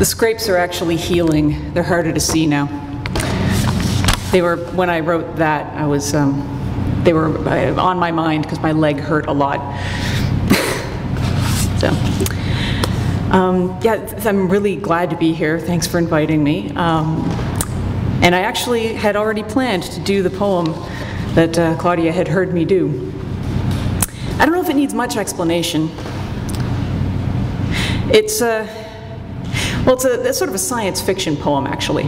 The scrapes are actually healing. They're harder to see now. They were, when I wrote that, they were on my mind because my leg hurt a lot. So, yeah, I'm really glad to be here. Thanks for inviting me. And I actually had already planned to do the poem that Claudia had heard me do. I don't know if it needs much explanation. It's it's sort of a science fiction poem, actually,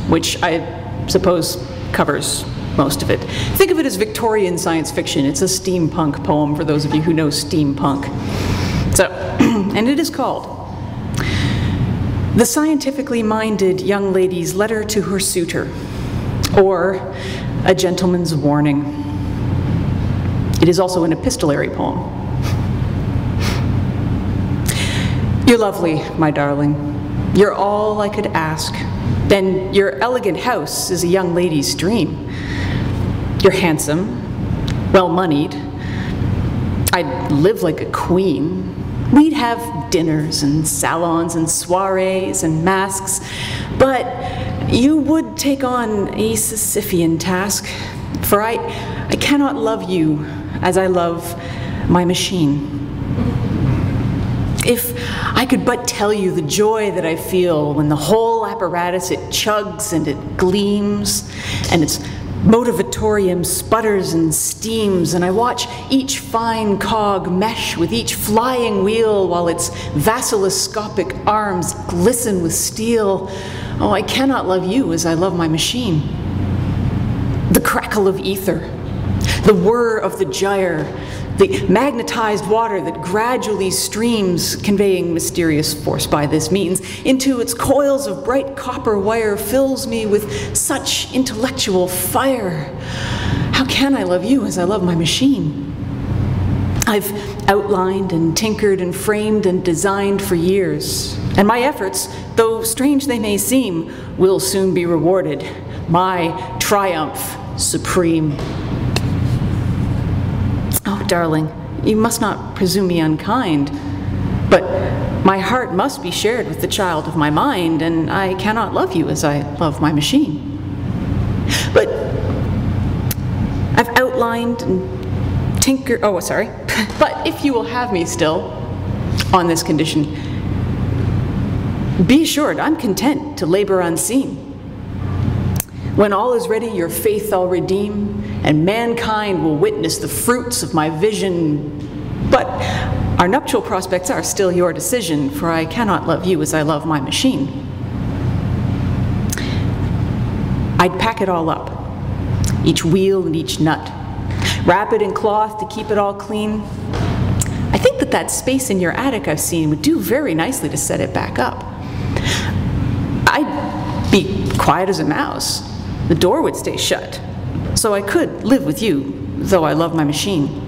which I suppose covers most of it. Think of it as Victorian science fiction. It's a steampunk poem for those of you who know steampunk. So, and it is called The Scientifically Minded Young Lady's Letter to Her Suitor, or A Gentleman's Warning. It is also an epistolary poem. You're lovely, my darling. You're all I could ask. And your elegant house is a young lady's dream. You're handsome, well-moneyed. I'd live like a queen. We'd have dinners and salons and soirees and masks, but you would take on a Sisyphean task, for I cannot love you as I love my machine. If I could but tell you the joy that I feel when the whole apparatus, it chugs and it gleams, and its motivatorium sputters and steams, and I watch each fine cog mesh with each flying wheel while its vacilloscopic arms glisten with steel. Oh, I cannot love you as I love my machine. The crackle of ether, the whir of the gyre, the magnetized water that gradually streams, conveying mysterious force by this means, into its coils of bright copper wire fills me with such intellectual fire. How can I love you as I love my machine? I've outlined and tinkered and framed and designed for years, and my efforts, though strange they may seem, will soon be rewarded. My triumph supreme. Oh, darling, you must not presume me unkind, but my heart must be shared with the child of my mind, and I cannot love you as I love my machine. But I've outlined and tinkered, oh, sorry, but if you will have me still on this condition, be assured I'm content to labor unseen. When all is ready, your faith I'll redeem, and mankind will witness the fruits of my vision. But our nuptial prospects are still your decision, for I cannot love you as I love my machine. I'd pack it all up, each wheel and each nut, wrap it in cloth to keep it all clean. I think that space in your attic I've seen would do very nicely to set it back up. I'd be quiet as a mouse. The door would stay shut, so I could live with you, though I love my machine.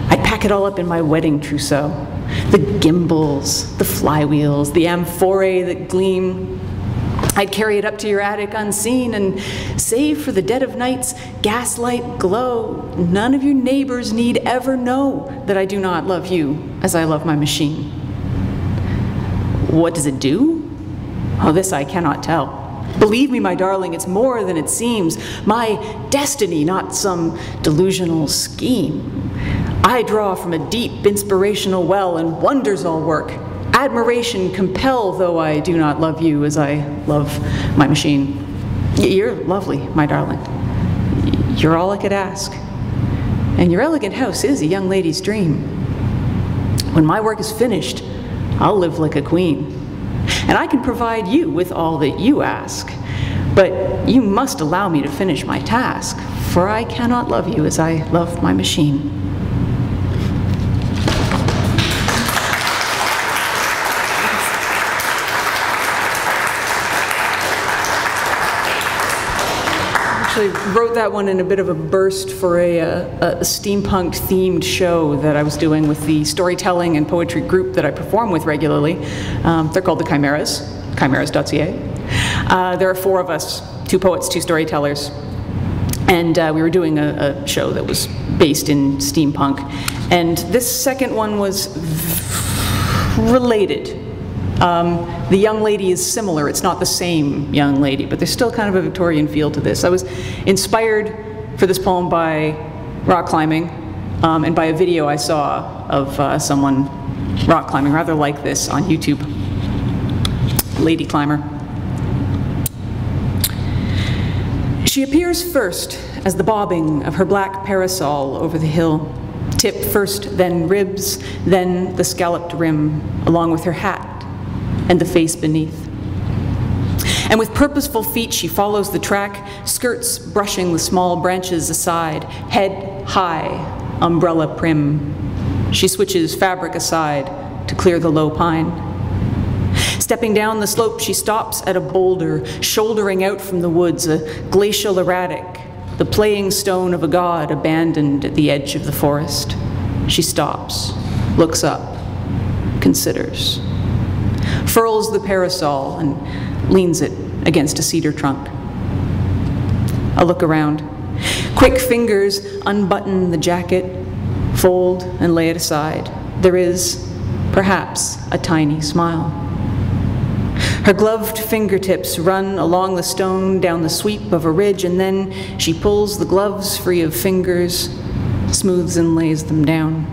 I'd pack it all up in my wedding trousseau, the gimbals, the flywheels, the amphorae that gleam. I'd carry it up to your attic unseen, and save for the dead of night's gaslight glow, none of your neighbors need ever know that I do not love you as I love my machine. What does it do? Oh, this I cannot tell. Believe me, my darling, it's more than it seems. My destiny, not some delusional scheme. I draw from a deep inspirational well, and wonders all work. Admiration compel, though I do not love you as I love my machine. You're lovely, my darling. You're all I could ask. And your elegant house is a young lady's dream. When my work is finished, I'll live like a queen. And I can provide you with all that you ask. But you must allow me to finish my task, for I cannot love you as I love my machine. I wrote that one in a bit of a burst for a steampunk-themed show that I was doing with the storytelling and poetry group that I perform with regularly. They're called the Chimeras, chimeras.ca. There are 4 of us, 2 poets, 2 storytellers, and we were doing a show that was based in steampunk. And this second one was related The young lady is similar. It's not the same young lady, but there's still kind of a Victorian feel to this. I was inspired for this poem by rock climbing and by a video I saw of someone rock climbing, rather like this, on YouTube. Lady climber. She appears first as the bobbing of her black parasol over the hill. Tip first, then ribs, then the scalloped rim, along with her hat and the face beneath. And with purposeful feet she follows the track, skirts brushing the small branches aside, head high, umbrella prim. She switches fabric aside to clear the low pine. Stepping down the slope, she stops at a boulder, shouldering out from the woods, a glacial erratic, the playing stone of a god abandoned at the edge of the forest. She stops, looks up, considers, furls the parasol and leans it against a cedar trunk. A look around. Quick fingers unbutton the jacket, fold and lay it aside. There is, perhaps, a tiny smile. Her gloved fingertips run along the stone down the sweep of a ridge, and then she pulls the gloves free of fingers, smooths and lays them down.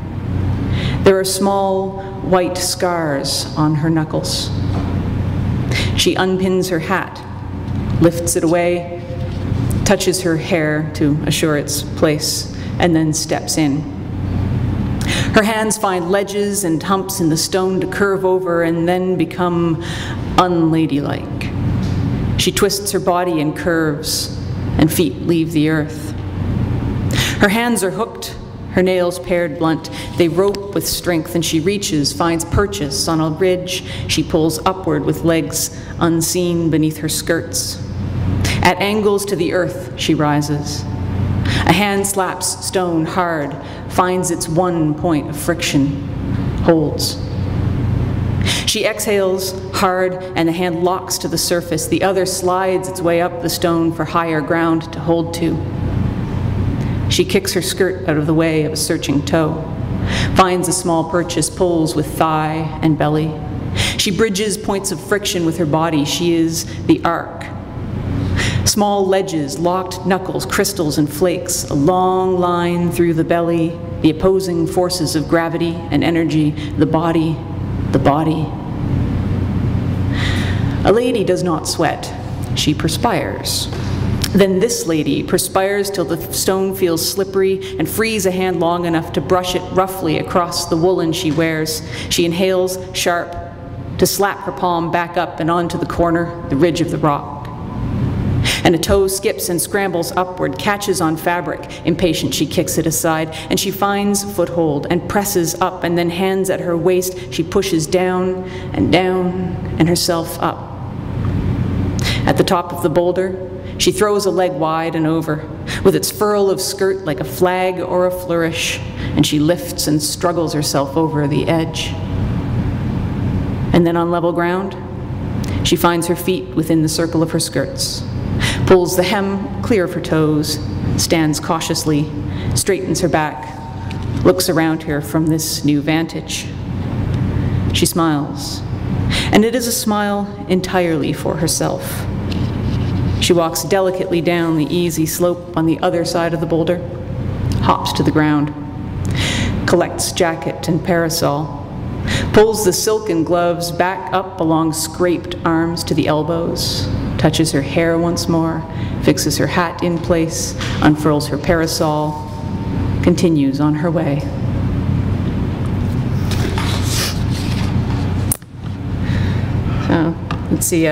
There are small white scars on her knuckles. She unpins her hat, lifts it away, touches her hair to assure its place, and then steps in. Her hands find ledges and humps in the stone to curve over and then become unladylike. She twists her body in curves, and feet leave the earth. Her hands are hooked, her nails pared blunt. They rope with strength, and she reaches, finds purchase on a ridge. She pulls upward with legs unseen beneath her skirts. At angles to the earth, she rises. A hand slaps stone hard, finds its one point of friction, holds. She exhales hard, and the hand locks to the surface. The other slides its way up the stone for higher ground to hold to. She kicks her skirt out of the way of a searching toe, finds a small purchase, pulls with thigh and belly. She bridges points of friction with her body. She is the arc. Small ledges, locked knuckles, crystals and flakes, a long line through the belly, the opposing forces of gravity and energy, the body, the body. A lady does not sweat, she perspires. Then this lady perspires till the stone feels slippery and frees a hand long enough to brush it roughly across the woolen she wears. She inhales sharp to slap her palm back up and onto the corner, the ridge of the rock. And a toe skips and scrambles upward, catches on fabric. Impatient, she kicks it aside, and she finds foothold and presses up, and then hands at her waist, she pushes down, and herself up. At the top of the boulder, she throws a leg wide and over, with its furl of skirt like a flag or a flourish, and she lifts and struggles herself over the edge. And then on level ground, she finds her feet within the circle of her skirts, pulls the hem clear of her toes, stands cautiously, straightens her back, looks around her from this new vantage. She smiles, and it is a smile entirely for herself. She walks delicately down the easy slope on the other side of the boulder, hops to the ground, collects jacket and parasol, pulls the silken gloves back up along scraped arms to the elbows, touches her hair once more, fixes her hat in place, unfurls her parasol, continues on her way. So, let's see,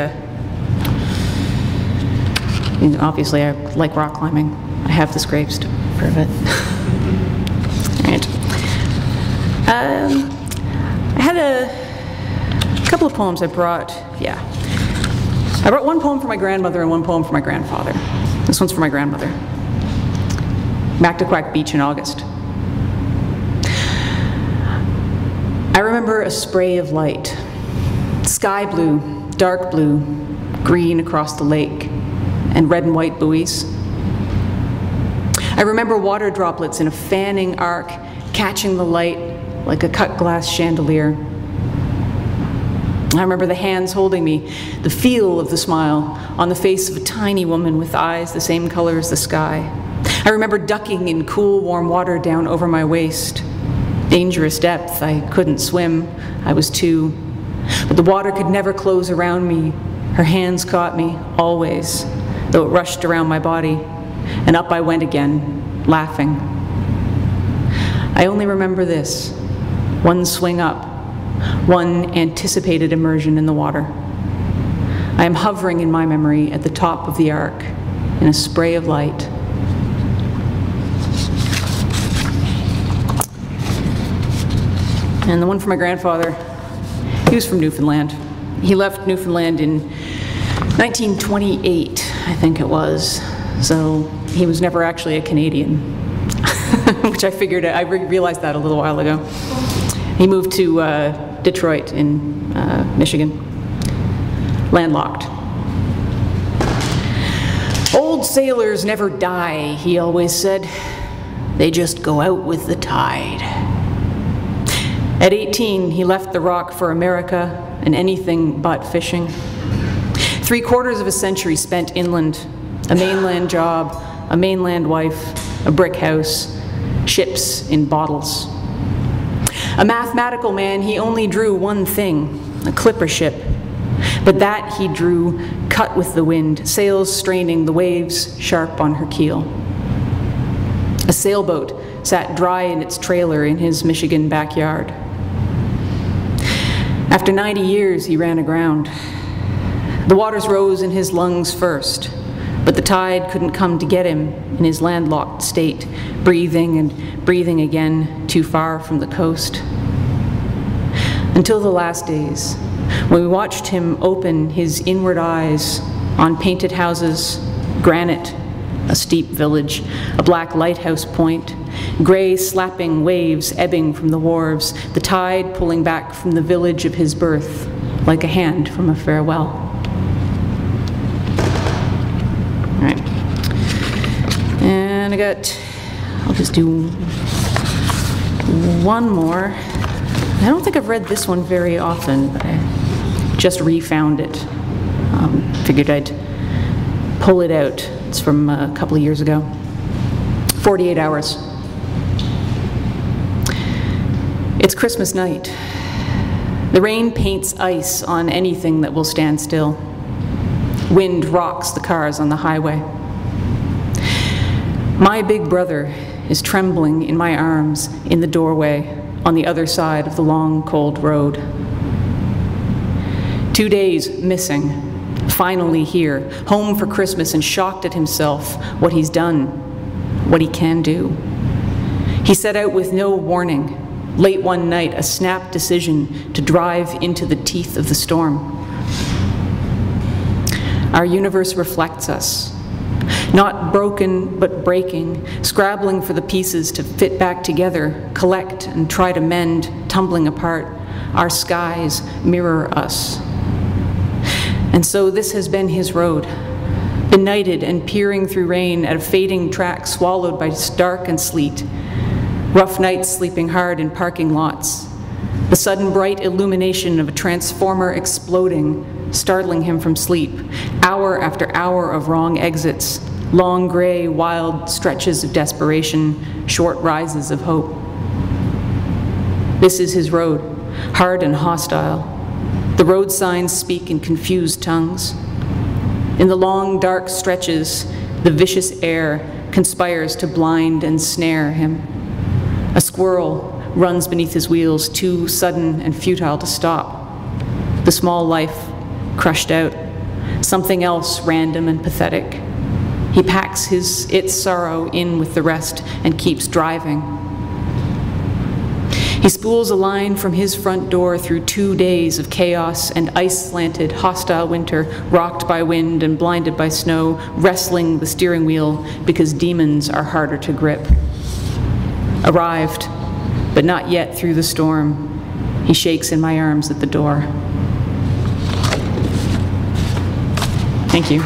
obviously I like rock climbing. I have the scrapes to prove it. All right. I had a couple of poems I brought, I brought one poem for my grandmother and one poem for my grandfather. This one's for my grandmother. Back to Quack Beach in August. I remember a spray of light. Sky blue, dark blue, green across the lake, and red and white buoys. I remember water droplets in a fanning arc catching the light like a cut glass chandelier. I remember the hands holding me, the feel of the smile on the face of a tiny woman with eyes the same color as the sky. I remember ducking in cool, warm water down over my waist. Dangerous depth, I couldn't swim, I was 2. But the water could never close around me. Her hands caught me, always, though it rushed around my body. And up I went again, laughing. I only remember this: one swing up, one anticipated immersion in the water. I am hovering in my memory at the top of the arc, in a spray of light. And the one for my grandfather, he was from Newfoundland. He left Newfoundland in 1928, I think it was. So he was never actually a Canadian, which I figured, I realized that a little while ago. He moved to Detroit in Michigan, landlocked. Old sailors never die, he always said. They just go out with the tide. At 18, he left the rock for America and anything but fishing. 3/4 of a century spent inland, a mainland job, a mainland wife, a brick house, ships in bottles. A mathematical man, he only drew one thing, a clipper ship. But that he drew cut with the wind, sails straining, the waves sharp on her keel. A sailboat sat dry in its trailer in his Michigan backyard. After 90 years, he ran aground. The waters rose in his lungs first, but the tide couldn't come to get him in his landlocked state, breathing and breathing again, too far from the coast. Until the last days, when we watched him open his inward eyes on painted houses, granite, a steep village, a black lighthouse point, gray slapping waves ebbing from the wharves, the tide pulling back from the village of his birth, like a hand from a farewell. All right. And I'll just do one more. I don't think I've read this one very often, but I just refound it. Figured I'd pull it out. It's from a couple of years ago. 48 Hours. It's Christmas night. The rain paints ice on anything that will stand still. Wind rocks the cars on the highway. My big brother is trembling in my arms in the doorway on the other side of the long, cold road. 2 days missing, finally here, home for Christmas and shocked at himself, what he's done, what he can do. He set out with no warning. Late one night, a snap decision to drive into the teeth of the storm. Our universe reflects us. Not broken, but breaking, scrabbling for the pieces to fit back together, collect and try to mend, tumbling apart. Our skies mirror us. And so this has been his road, benighted and peering through rain at a fading track swallowed by dark and sleet. Rough nights sleeping hard in parking lots. The sudden bright illumination of a transformer exploding, startling him from sleep. Hour after hour of wrong exits. Long gray, wild stretches of desperation, short rises of hope. This is his road, hard and hostile. The road signs speak in confused tongues. In the long, dark stretches, the vicious air conspires to blind and snare him. A squirrel runs beneath his wheels, too sudden and futile to stop. The small life crushed out, something else random and pathetic. He packs its sorrow in with the rest and keeps driving. He spools a line from his front door through 2 days of chaos and ice-slanted, hostile winter, rocked by wind and blinded by snow, wrestling the steering wheel because demons are harder to grip. Arrived, but not yet through the storm. He shakes in my arms at the door. Thank you.